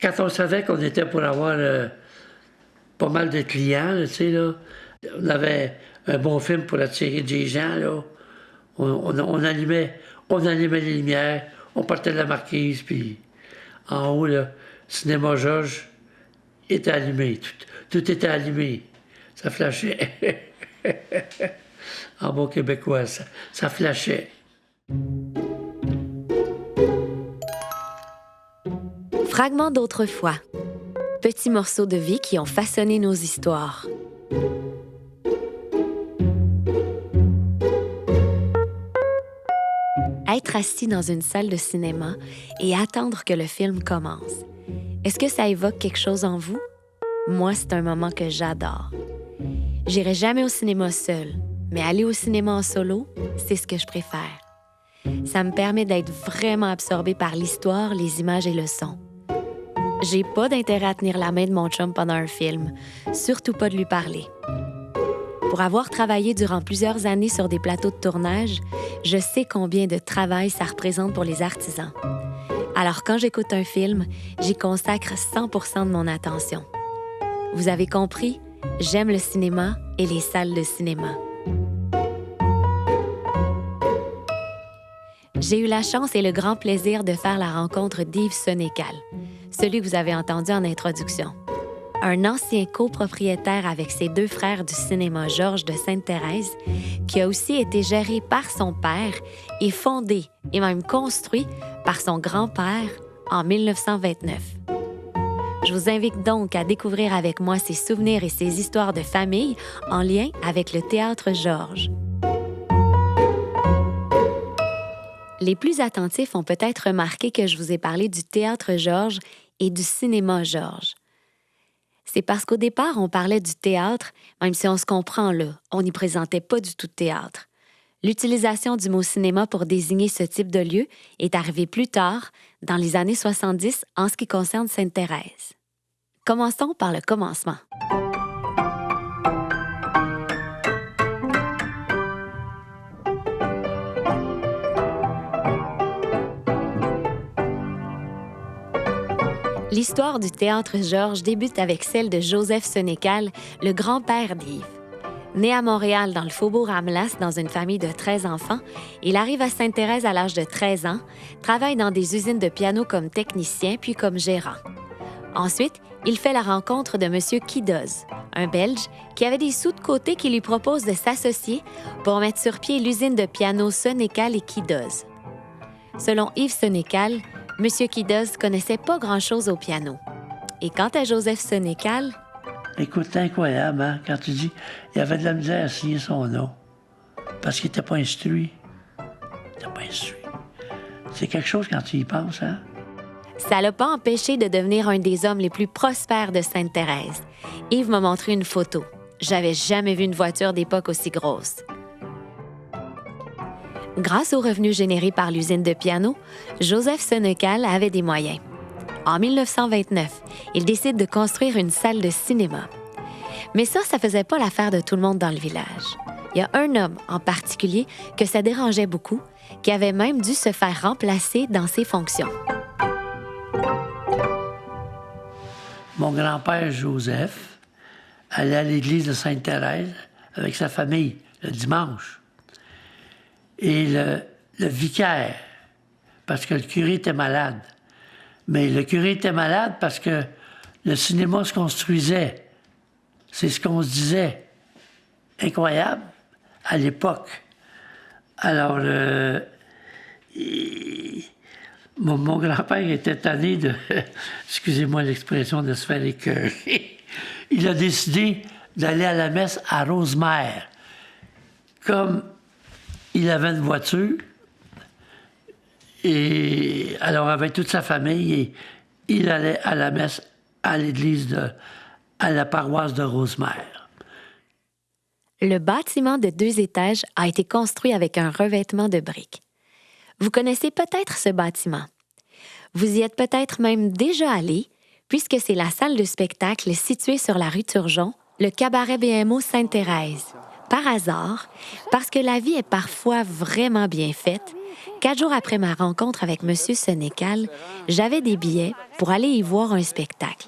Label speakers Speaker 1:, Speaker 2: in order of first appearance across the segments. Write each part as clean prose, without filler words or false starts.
Speaker 1: Quand on savait qu'on était pour avoir pas mal de clients, là, tu sais, là, on avait un bon film pour attirer des gens, là. On allumait les lumières, on partait de la marquise, puis en haut, là, Cinéma Georges était allumé. Tout était allumé. Ça flashait. En bon québécois, ça flashait.
Speaker 2: Fragments d'autrefois. Petits morceaux de vie qui ont façonné nos histoires. Être assis dans une salle de cinéma et attendre que le film commence. Est-ce que ça évoque quelque chose en vous? Moi, c'est un moment que j'adore. J'irai jamais au cinéma seule, mais aller au cinéma en solo, c'est ce que je préfère. Ça me permet d'être vraiment absorbée par l'histoire, les images et le son. J'ai pas d'intérêt à tenir la main de mon chum pendant un film, surtout pas de lui parler. Pour avoir travaillé durant plusieurs années sur des plateaux de tournage, je sais combien de travail ça représente pour les artisans. Alors quand j'écoute un film, j'y consacre 100% de mon attention. Vous avez compris? J'aime le cinéma et les salles de cinéma. J'ai eu la chance et le grand plaisir de faire la rencontre d'Yves Sénécal, celui que vous avez entendu en introduction. Un ancien copropriétaire avec ses 2 frères du cinéma Georges de Sainte-Thérèse, qui a aussi été géré par son père et fondé et même construit par son grand-père en 1929. Je vous invite donc à découvrir avec moi ses souvenirs et ses histoires de famille en lien avec le Théâtre Georges. Les plus attentifs ont peut-être remarqué que je vous ai parlé du Théâtre Georges et du cinéma Georges. C'est parce qu'au départ, on parlait du théâtre, même si on se comprend là, on n'y présentait pas du tout de théâtre. L'utilisation du mot cinéma pour désigner ce type de lieu est arrivée plus tard, dans les années 70, en ce qui concerne Sainte-Thérèse. Commençons par le commencement. L'histoire du Théâtre Georges débute avec celle de Joseph Sénécal, le grand-père d'Yves. Né à Montréal dans le faubourg Amelas dans une famille de 13 enfants, il arrive à Sainte-Thérèse à l'âge de 13 ans, travaille dans des usines de piano comme technicien puis comme gérant. Ensuite, il fait la rencontre de M. Kidoz, un Belge qui avait des sous de côté qui lui propose de s'associer pour mettre sur pied l'usine de piano Sénécal et Kidoz. Selon Yves Sénécal, M. Kidoz connaissait pas grand-chose au piano. Et quant à Joseph Sénécal...
Speaker 1: Écoute, c'est incroyable, hein, quand tu dis il avait de la misère à signer son nom. Parce qu'il n'était pas instruit. Il n'était pas instruit. C'est quelque chose quand tu y penses, hein?
Speaker 2: Ça l'a pas empêché de devenir un des hommes les plus prospères de Sainte-Thérèse. Yves m'a montré une photo. J'avais jamais vu une voiture d'époque aussi grosse. Grâce aux revenus générés par l'usine de piano, Joseph Sénécal avait des moyens. En 1929, il décide de construire une salle de cinéma. Mais ça faisait pas l'affaire de tout le monde dans le village. Il y a un homme en particulier que ça dérangeait beaucoup, qui avait même dû se faire remplacer dans ses fonctions.
Speaker 1: Mon grand-père Joseph allait à l'église de Sainte-Thérèse avec sa famille le dimanche. Et le vicaire, parce que le curé était malade. Mais le curé était malade parce que le cinéma se construisait. C'est ce qu'on se disait. Incroyable à l'époque. Alors, mon grand-père était tanné de, excusez-moi l'expression, de se faire écœurer. Il a décidé d'aller à la messe à Rosemère. Comme il avait une voiture, et alors avec toute sa famille, il allait à la messe à l'église, à la paroisse de Rosemère.
Speaker 2: Le bâtiment de 2 étages a été construit avec un revêtement de briques. Vous connaissez peut-être ce bâtiment. Vous y êtes peut-être même déjà allé, puisque c'est la salle de spectacle située sur la rue Turgeon, le cabaret BMO Sainte-Thérèse. Par hasard, parce que la vie est parfois vraiment bien faite, 4 jours après ma rencontre avec M. Sénécal, j'avais des billets pour aller y voir un spectacle.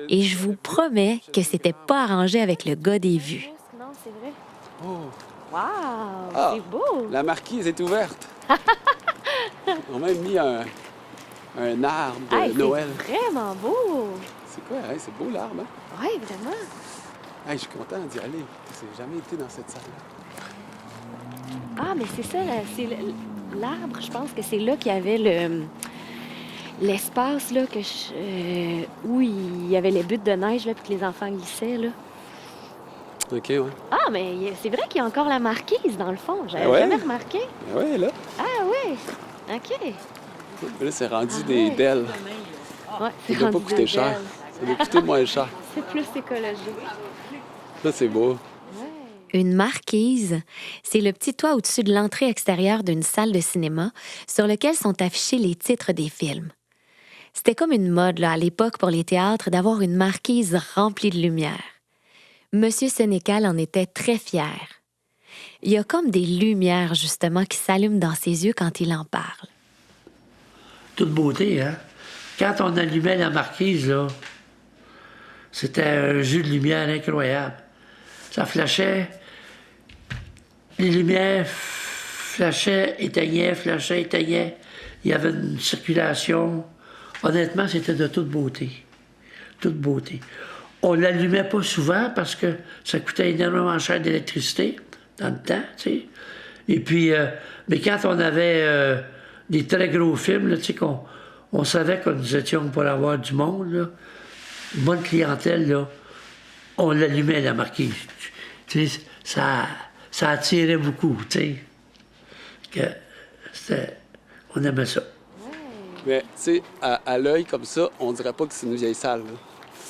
Speaker 2: Et je vous promets que c'était pas arrangé avec le gars des vues.
Speaker 3: Non, c'est vrai.
Speaker 4: Oh,
Speaker 3: Wow,
Speaker 4: Ah.
Speaker 3: c'est beau.
Speaker 4: la marquise est ouverte. On m'a même mis un arbre de
Speaker 3: Hey,
Speaker 4: Noël.
Speaker 3: c'est vraiment beau.
Speaker 4: C'est quoi? Hey, c'est beau l'arbre, hein?
Speaker 3: Ouais, vraiment.
Speaker 4: Hey, je suis content d'y aller. J'ai jamais été dans cette salle-là.
Speaker 3: Ah, mais c'est ça, là, c'est l'arbre, je pense que c'est là qu'il y avait l'espace là, où il y avait les buttes de neige là, puis que les enfants glissaient. Là.
Speaker 4: OK, ouais.
Speaker 3: Ah, mais c'est vrai qu'il y a encore la marquise, dans le fond. J'avais
Speaker 4: Ah ouais?
Speaker 3: jamais remarqué.
Speaker 4: Ah ouais, là.
Speaker 3: Ah oui, OK.
Speaker 4: Là, c'est rendu
Speaker 3: Ah
Speaker 4: des
Speaker 3: ouais.
Speaker 4: belles.
Speaker 3: Ouais,
Speaker 4: Ça
Speaker 3: c'est
Speaker 4: doit pas
Speaker 3: rendu
Speaker 4: coûter
Speaker 3: des
Speaker 4: cher.
Speaker 3: belles.
Speaker 4: Ça doit coûter moins cher.
Speaker 3: C'est plus écologique.
Speaker 4: Là, c'est beau.
Speaker 2: Une marquise, c'est le petit toit au-dessus de l'entrée extérieure d'une salle de cinéma sur lequel sont affichés les titres des films. C'était comme une mode là, à l'époque pour les théâtres d'avoir une marquise remplie de lumière. Monsieur Sénécal en était très fier. Il y a comme des lumières, justement, qui s'allument dans ses yeux quand il en parle.
Speaker 1: Toute beauté, hein? Quand on allumait la marquise, là, c'était un jus de lumière incroyable. Ça flashait, les lumières flashaient, éteignaient, flashaient, éteignaient. Il y avait une circulation. Honnêtement, c'était de toute beauté. Toute beauté. On ne l'allumait pas souvent parce que ça coûtait énormément cher d'électricité dans le temps, tu sais. Et puis, mais quand on avait des très gros films, là, tu sais, on savait que nous étions pour avoir du monde, là, une bonne clientèle, là, on l'allumait, la marquise. Tu sais, ça attirait beaucoup, tu sais. On aimait ça.
Speaker 4: Mais, tu sais, à l'œil comme ça, on dirait pas que c'est une vieille salle. Là.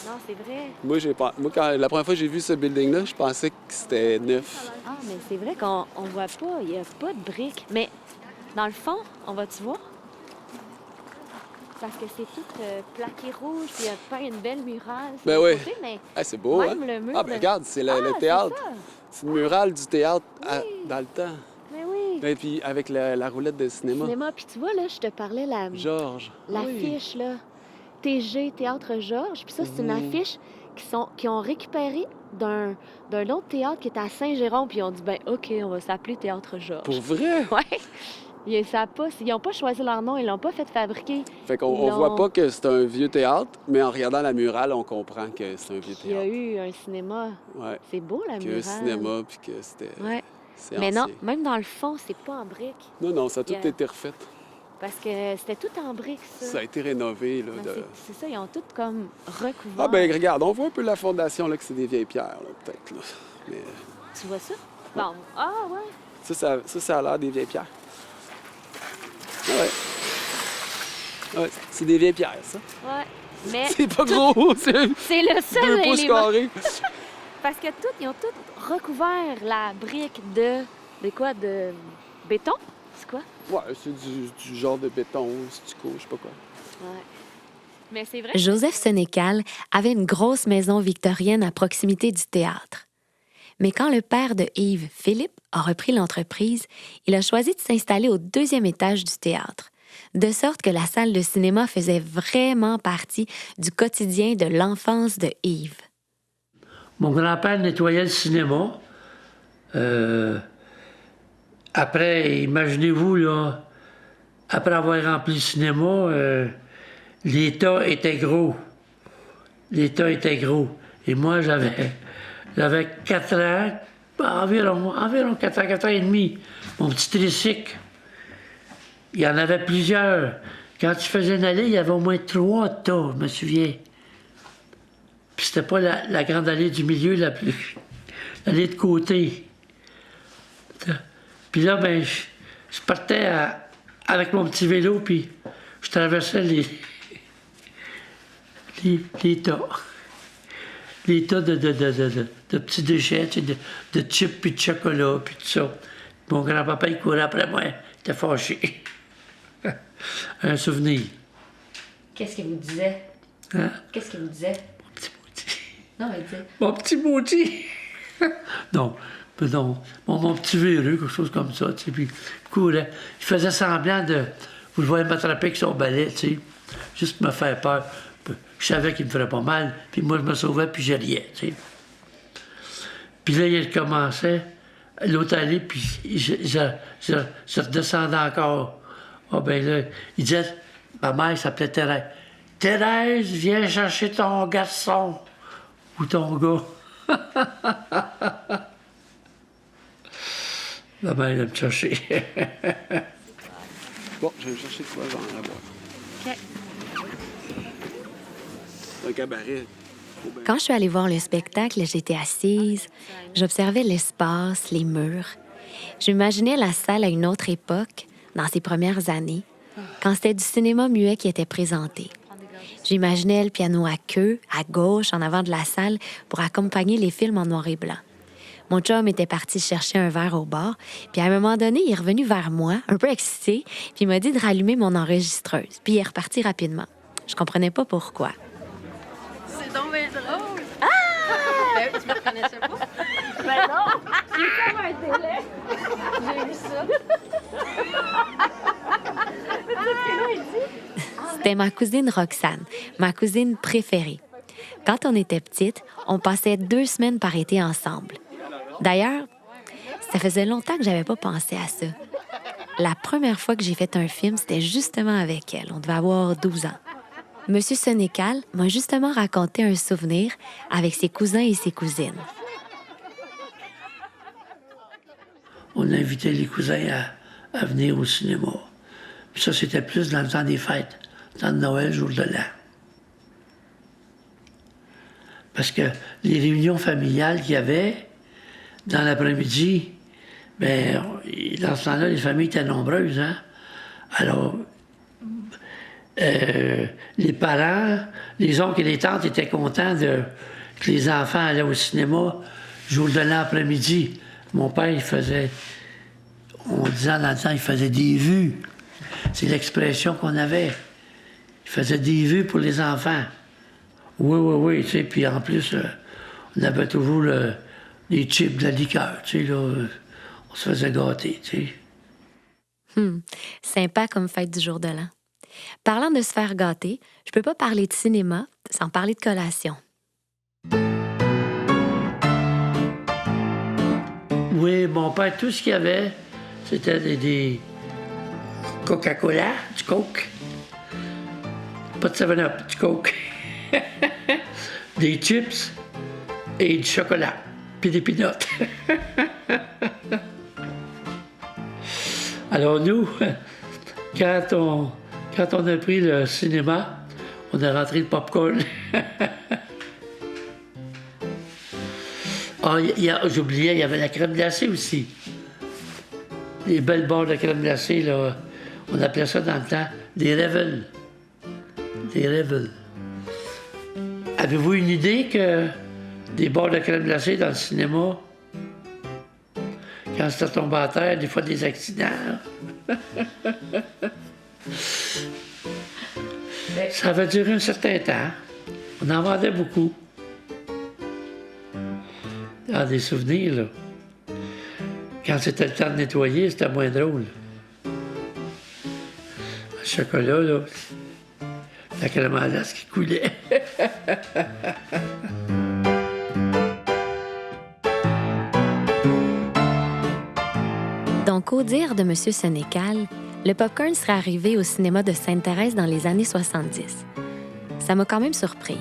Speaker 3: Non, c'est vrai.
Speaker 4: Moi, quand la première fois que j'ai vu ce building-là, je pensais que c'était neuf.
Speaker 3: Ah, mais c'est vrai qu'on voit pas, il n'y a pas de briques. Mais dans le fond, on va-tu voir? Parce que c'est tout plaqué rouge, puis il y a pas une belle murale sur
Speaker 4: Ben
Speaker 3: le
Speaker 4: oui.
Speaker 3: côté, mais
Speaker 4: Ah, c'est beau,
Speaker 3: même
Speaker 4: hein?
Speaker 3: le mur
Speaker 4: Ah, ben
Speaker 3: de-
Speaker 4: regarde, c'est le
Speaker 3: Ah,
Speaker 4: théâtre.
Speaker 3: c'est ça.
Speaker 4: C'est une murale du théâtre
Speaker 3: Oui.
Speaker 4: dans le temps.
Speaker 3: Mais oui.
Speaker 4: Et puis avec la roulette de cinéma.
Speaker 3: Cinéma, puis tu vois, là, je te parlais
Speaker 4: Georges. Oui.
Speaker 3: l'affiche, là. TG, Théâtre Georges. Puis ça, c'est une affiche qui ont récupéré d'un autre théâtre qui était à Saint-Jérôme. Puis ils ont dit, ben OK, on va s'appeler Théâtre Georges.
Speaker 4: Pour vrai?
Speaker 3: Ouais. Ils n'ont pas choisi leur nom, ils l'ont pas fait fabriquer.
Speaker 4: Fait qu'on
Speaker 3: Ils
Speaker 4: on voit
Speaker 3: l'ont-
Speaker 4: pas que c'est un vieux théâtre, mais en regardant la murale, on comprend que c'est un vieux
Speaker 3: Il y a
Speaker 4: théâtre.
Speaker 3: eu un cinéma.
Speaker 4: Ouais.
Speaker 3: C'est beau, la
Speaker 4: Qu'il y a
Speaker 3: murale.
Speaker 4: un cinéma, puis que c'était...
Speaker 3: Ouais.
Speaker 4: C'est
Speaker 3: Mais non,
Speaker 4: ancien.
Speaker 3: même dans le fond, c'est pas en briques.
Speaker 4: Non, ça a tout
Speaker 3: Il y a-
Speaker 4: été refait.
Speaker 3: Parce que c'était tout en briques, ça.
Speaker 4: Ça a été rénové, là.
Speaker 3: Mais c'est ça, ils ont tout comme recouvert.
Speaker 4: Ah ben regarde, on voit un peu la fondation, là, que c'est des vieilles pierres, là, peut-être, là. Mais
Speaker 3: Tu vois ça? Bon. Ah, ouais.
Speaker 4: ça a l'air des vieilles pierres. Ah ouais. Ouais, c'est des vieilles pierres, ça.
Speaker 3: Ouais. Mais
Speaker 4: C'est pas gros, c'est
Speaker 3: c'est le seul
Speaker 4: 2 pouces
Speaker 3: élément.
Speaker 4: carrés.
Speaker 3: Parce que ils ont tout recouvert la brique de quoi? De béton? C'est quoi?
Speaker 4: Ouais, c'est du genre de béton, stucco, je sais pas quoi.
Speaker 3: Ouais. Mais c'est vrai.
Speaker 2: Joseph Sénécal avait une grosse maison victorienne à proximité du théâtre. Mais quand le père de Yves, Philippe, a repris l'entreprise, il a choisi de s'installer au 2e étage du théâtre, de sorte que la salle de cinéma faisait vraiment partie du quotidien de l'enfance de Yves.
Speaker 1: Mon grand-père nettoyait le cinéma. Après, imaginez-vous, là, après avoir rempli le cinéma, les tas étaient gros. Les tas étaient gros. Et moi, j'avais 4 ans, environ 4 ans, 4 ans et demi. Mon petit tricycle, il y en avait plusieurs. Quand tu faisais une allée, il y avait au moins 3 tas, je me souviens. Puis c'était pas la grande allée du milieu, l'allée de côté. Puis là, ben, je partais avec mon petit vélo, puis je traversais les tas. Les tas de petits déchets, tu sais, de chips puis de chocolat, puis tout ça. Mon grand-papa, il courait après moi. Il était fâché. Un souvenir.
Speaker 2: Qu'est-ce qu'il vous disait?
Speaker 1: Hein?
Speaker 2: Qu'est-ce qu'il vous disait?
Speaker 1: Petit maudit.
Speaker 2: Non, il disait...
Speaker 1: Mon petit maudit! Non, mon petit véreux, quelque chose comme ça, tu sais, puis il courait. Il faisait semblant de vouloir m'attraper avec son balai, tu sais, juste pour me faire peur. Je savais qu'il me ferait pas mal, puis moi, je me sauvais, puis je riais, tu sais. Puis là, il commençait, l'autre allée, puis je redescendais encore. Ah ben là, il disait, ma mère s'appelait Thérèse. Thérèse, viens chercher ton garçon ou ton gars. Ma mère, elle me chercher.
Speaker 4: Bon, je vais chercher quoi, j'en ai à boire.
Speaker 3: OK.
Speaker 4: Un cabaret.
Speaker 2: Quand je suis allée voir le spectacle, j'étais assise, j'observais l'espace, les murs. J'imaginais la salle à une autre époque, dans ses premières années, quand c'était du cinéma muet qui était présenté. J'imaginais le piano à queue, à gauche, en avant de la salle, pour accompagner les films en noir et blanc. Mon chum était parti chercher un verre au bar, puis à un moment donné, il est revenu vers moi, un peu excité, puis il m'a dit de rallumer mon enregistreuse, puis il est reparti rapidement. Je comprenais pas pourquoi.
Speaker 5: C'est donc bien drôle! Ah! Ben, tu me reconnaissais pas?
Speaker 3: Ben non! Il y a comme un délai.
Speaker 5: J'ai vu ça.
Speaker 2: C'était ma cousine Roxane, ma cousine préférée. Quand on était petite, on passait 2 semaines par été ensemble. D'ailleurs, ça faisait longtemps que j'avais pas pensé à ça. La première fois que j'ai fait un film, c'était justement avec elle. On devait avoir 12 ans. Monsieur Sénécal m'a justement raconté un souvenir avec ses cousins et ses cousines.
Speaker 1: On invitait les cousins à venir au cinéma. Puis ça, c'était plus dans le temps des fêtes, le temps de Noël, jour de l'an. Parce que les réunions familiales qu'il y avait dans l'après-midi, bien, dans ce temps-là, les familles étaient nombreuses, hein? Alors, les parents, les oncles et les tantes étaient contents que les enfants allaient au cinéma jour de l'an après-midi. Mon père, il faisait, on disait dans le temps, il faisait des vues. C'est l'expression qu'on avait. Il faisait des vues pour les enfants. Oui, tu sais, puis en plus, on avait toujours les chips de la liqueur, tu sais, là, on se faisait gâter, tu sais.
Speaker 2: Sympa comme fête du jour de l'an. Parlant de se faire gâter, je peux pas parler de cinéma sans parler de collation.
Speaker 1: Oui, mon père, tout ce qu'il y avait, c'était des Coca-Cola, du Coke. Pas de 7-Up, du Coke. Des chips et du chocolat, puis des peanuts. Alors nous, quand on a pris le cinéma, on a rentré le popcorn. Ah, j'oubliais, il y avait la crème glacée aussi. Les belles barres de crème glacée, là, on appelait ça dans le temps des Revels. Des Revels. Avez-vous une idée que des barres de crème glacée dans le cinéma, quand c'était tombé à terre, des fois des accidents? Ça avait duré un certain temps. On en vendait beaucoup. Ah, des souvenirs, là. Quand c'était le temps de nettoyer, c'était moins drôle. Le chocolat, là, la crème à glace qui coulait.
Speaker 2: Donc, au dire de M. Sénécal, le popcorn serait arrivé au cinéma de Sainte-Thérèse dans les années 70. Ça m'a quand même surprise.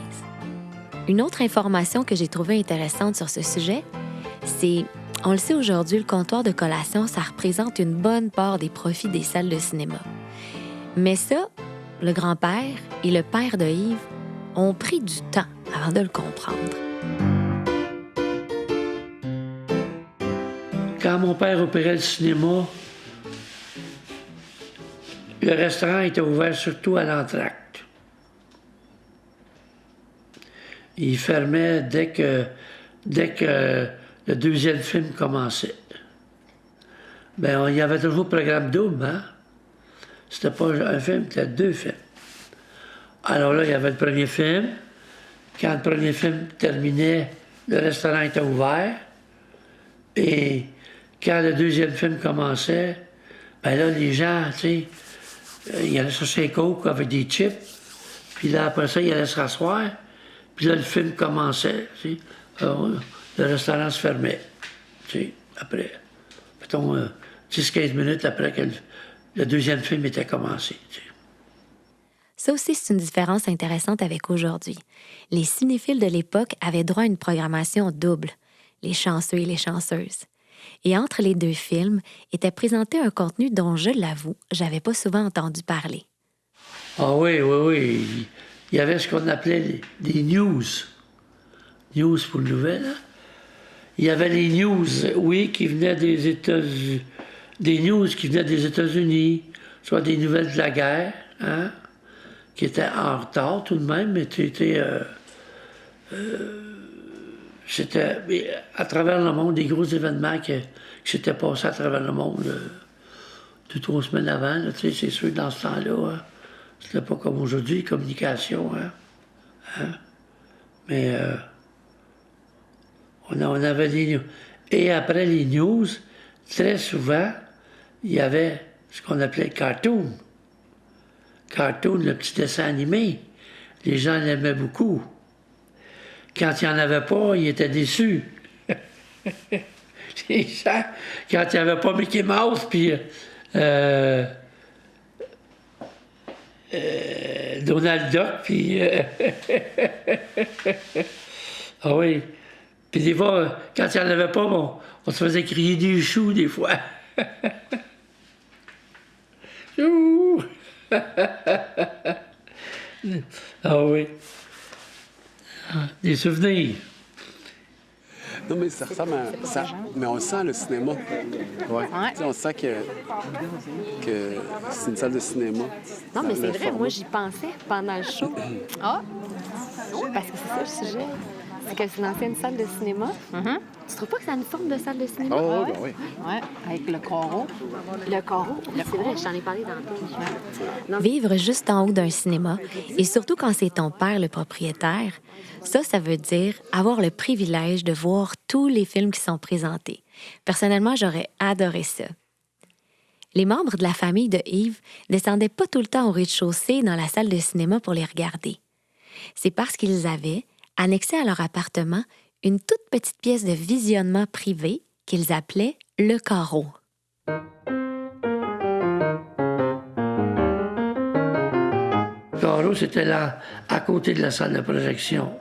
Speaker 2: Une autre information que j'ai trouvée intéressante sur ce sujet, c'est, on le sait aujourd'hui, le comptoir de collation, ça représente une bonne part des profits des salles de cinéma. Mais ça, le grand-père et le père de Yves ont pris du temps avant de le comprendre.
Speaker 1: Quand mon père opérait le cinéma, le restaurant était ouvert surtout à l'entracte. Il fermait dès que le deuxième film commençait. Bien, il y avait toujours le programme double, hein? C'était pas un film, c'était 2 films. Alors là, il y avait le premier film. Quand le premier film terminait, le restaurant était ouvert. Et quand le deuxième film commençait, ben là, les gens, tu sais, ils allaient chercher un coke avec des chips, puis là, après ça, ils allaient se rasseoir, puis là, le film commençait, tu sais. Alors, le restaurant se fermait, tu sais, après, mettons, 10-15 minutes après que le deuxième film était commencé, tu sais.
Speaker 2: Ça aussi, c'est une différence intéressante avec aujourd'hui. Les cinéphiles de l'époque avaient droit à une programmation double, les chanceux et les chanceuses. Et entre les deux films était présenté un contenu dont, je l'avoue, j'avais pas souvent entendu parler.
Speaker 1: Ah oui, oui, oui. Il y avait ce qu'on appelait les news. News pour le nouvelle. Hein? Il y avait les news, oui, qui venaient des États-Unis. Des news qui venaient des États-Unis, soit des nouvelles de la guerre, hein? Qui étaient en retard tout de même, mais c'était à travers le monde, des gros événements qui s'étaient passés à travers le monde 2-3 semaines avant. Là, c'est sûr que dans ce temps-là, hein, c'était pas comme aujourd'hui, communication. Hein? Mais on avait des news. Et après les news, très souvent, il y avait ce qu'on appelait cartoon. Cartoon, le petit dessin animé. Les gens l'aimaient beaucoup. Quand il n'y en avait pas, ils étaient déçus. Les gens, quand il n'y avait pas Mickey Mouse, puis Donald Duck, puis... ah oui. Puis des fois, quand il n'y en avait pas, bon, on se faisait crier des choux, des fois. Chou! Ah oui. Des souvenirs.
Speaker 4: Non, mais ça ressemble à ça. Mais on sent le cinéma. Ouais. Tu sais, on sent que c'est une salle de cinéma.
Speaker 3: Non, mais c'est
Speaker 4: Le
Speaker 3: vrai,
Speaker 4: format.
Speaker 3: moi, j'y pensais pendant le show.
Speaker 5: Ah,
Speaker 3: Parce que c'est ça le sujet. C'est que c'est une ancienne salle de cinéma. Tu trouves pas que ça a une forme de salle de cinéma?
Speaker 4: Oh, ben oui.
Speaker 5: ouais, avec le carreau.
Speaker 3: Le carreau, c'est vrai, je t'en ai parlé dans le
Speaker 2: Vivre juste en haut d'un cinéma, et surtout quand c'est ton père le propriétaire, ça veut dire avoir le privilège de voir tous les films qui sont présentés. Personnellement, j'aurais adoré ça. Les membres de la famille de Yves descendaient pas tout le temps au rez-de-chaussée dans la salle de cinéma pour les regarder. C'est parce qu'ils avaient, annexé à leur appartement, une toute petite pièce de visionnement privé qu'ils appelaient le carreau.
Speaker 1: Le carreau, c'était là, à côté de la salle de projection.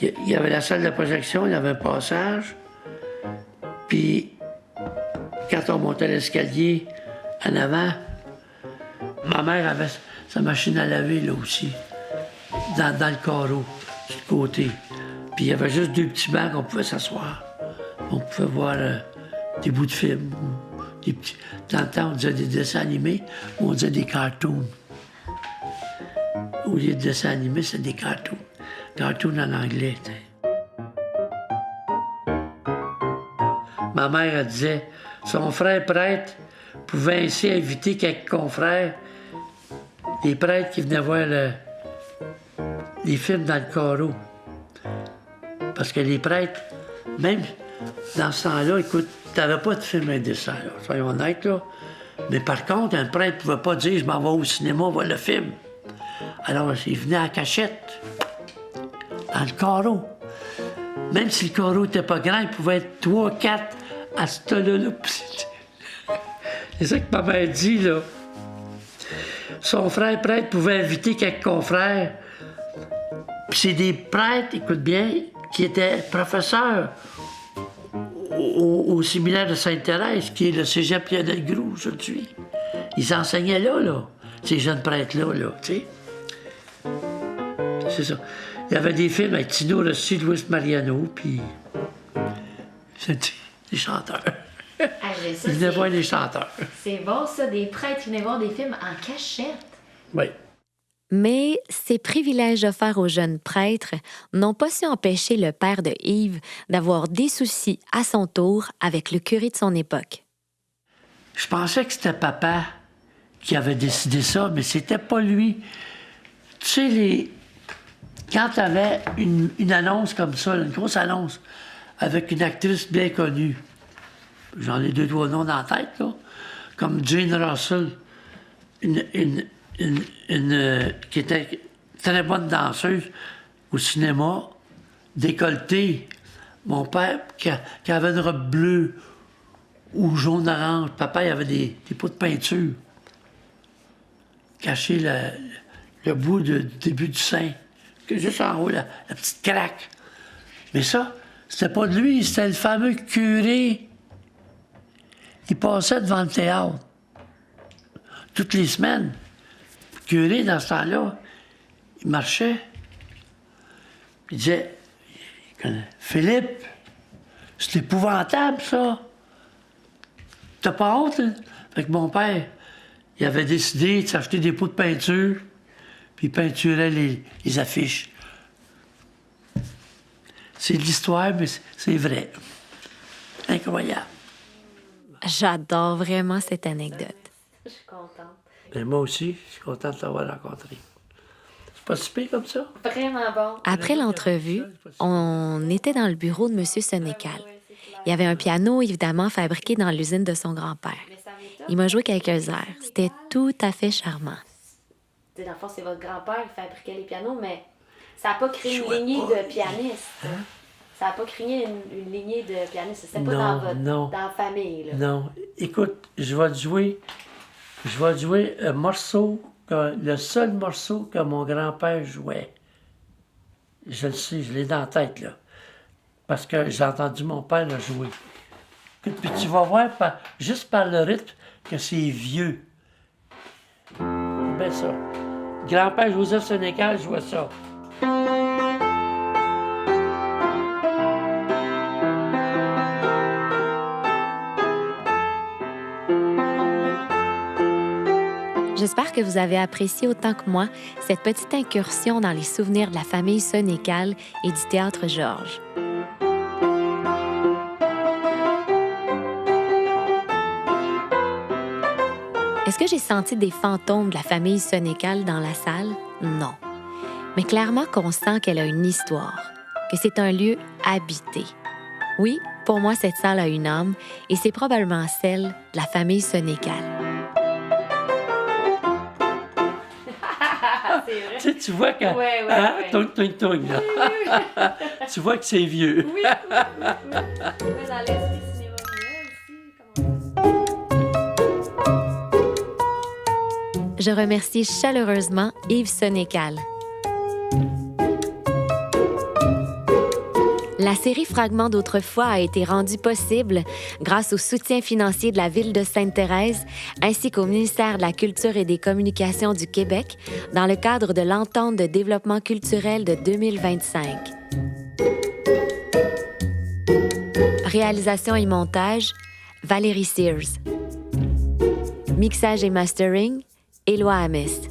Speaker 1: Il y avait la salle de projection, il y avait un passage. Puis, quand on montait l'escalier en avant, ma mère avait sa machine à laver là aussi, dans le carreau, sur le côté. Puis il y avait juste 2 petits bancs qu'on pouvait s'asseoir. On pouvait voir des bouts de films. Des petits... Dans le temps, on disait des dessins animés, ou on disait des cartoons. Au lieu de dessins animés, c'est des cartoons. Cartoons en anglais, tu sais. Ma mère, elle disait, son frère prêtre pouvait ainsi inviter quelques confrères, des prêtres qui venaient voir les films dans le carreau. Parce que les prêtres, même dans ce temps-là, écoute, t'avais pas de film indécent, là, soyons honnêtes, là. Mais par contre, un prêtre ne pouvait pas dire « je m'en vais au cinéma voir le film ». Alors, il venait à cachette, dans le carreau. Même si le carreau n'était pas grand, il pouvait être 3, 4 à ce là. C'est ça que ma mère dit, là. Son frère prêtre pouvait inviter quelques confrères. Puis c'est des prêtres, écoute bien, qui étaient professeurs au séminaire de Sainte-Thérèse, qui est le cégep Lionel-Groux aujourd'hui. Ils enseignaient là, ces jeunes prêtres-là, tu sais. C'est ça. Il y avait des films avec Tino Rossi, Louis Mariano, puis c'était des chanteurs. Ils venaient voir les chanteurs.
Speaker 2: C'est bon, ça, des prêtres qui venaient voir des films en cachette.
Speaker 1: Oui.
Speaker 2: Mais ces privilèges offerts aux jeunes prêtres n'ont pas su empêcher le père de Yves d'avoir des soucis à son tour avec le curé de son époque.
Speaker 1: Je pensais que c'était papa qui avait décidé ça, mais c'était pas lui. Tu sais, quand tu avais une annonce comme ça, une grosse annonce, avec une actrice bien connue. J'en ai 2-3 noms dans la tête, là. Comme Jane Russell, qui était très bonne danseuse au cinéma, décolletée. Mon père, qui avait une robe bleue ou jaune-orange. Papa, il avait des pots de peinture. Caché le bout du début du sein. Juste en haut, la petite craque. Mais ça, c'était pas de lui, c'était le fameux curé. Il passait devant le théâtre. Toutes les semaines. Le curé, dans ce temps-là, il marchait. Il disait, Philippe, c'est épouvantable, ça. T'as pas honte, hein? Fait que mon père, il avait décidé de s'acheter des pots de peinture, puis il peinturait les affiches. C'est de l'histoire, mais c'est vrai. Incroyable.
Speaker 2: J'adore vraiment cette anecdote.
Speaker 3: Je suis contente.
Speaker 1: Mais moi aussi, je suis content de t'avoir rencontré. C'est pas si pire comme ça?
Speaker 3: Vraiment bon.
Speaker 2: Après l'entrevue, on était dans le bureau de M. Sénécal. Il y avait un piano, évidemment, fabriqué dans l'usine de son grand-père. Il m'a joué quelques airs. C'était tout à fait charmant.
Speaker 3: Dans le fond, c'est votre grand-père qui fabriquait les pianos, mais ça n'a pas créé une lignée de pianistes. Ça n'a pas créé une lignée de pianistes. C'était pas dans la famille. Là.
Speaker 1: Non. Écoute, je vais te jouer un morceau, le seul morceau que mon grand-père jouait. Je le sais, je l'ai dans la tête, là. Parce que j'ai entendu mon père le jouer. Puis tu vas voir, juste par le rythme, que c'est vieux. Ben ça. Grand-père Joseph Sénécal jouait ça.
Speaker 2: J'espère que vous avez apprécié autant que moi cette petite incursion dans les souvenirs de la famille Sénécal et du Théâtre Georges. Est-ce que j'ai senti des fantômes de la famille Sénécal dans la salle? Non. Mais clairement qu'on sent qu'elle a une histoire, que c'est un lieu habité. Oui, pour moi, cette salle a une âme et c'est probablement celle de la famille Sénécal.
Speaker 1: Tu sais, tu vois que...
Speaker 3: Ouais,
Speaker 1: hein?
Speaker 3: ouais.
Speaker 1: Toing, toing, toing, là. Tu vois que c'est vieux.
Speaker 3: Oui. Dans l'esprit cinéma aussi,
Speaker 2: Je remercie chaleureusement Yves Sénécal. La série Fragments d'autrefois a été rendue possible grâce au soutien financier de la Ville de Sainte-Thérèse ainsi qu'au ministère de la Culture et des Communications du Québec dans le cadre de l'Entente de développement culturel de 2025. Réalisation et montage, Valérie Sears. Mixage et mastering, Éloi Amis.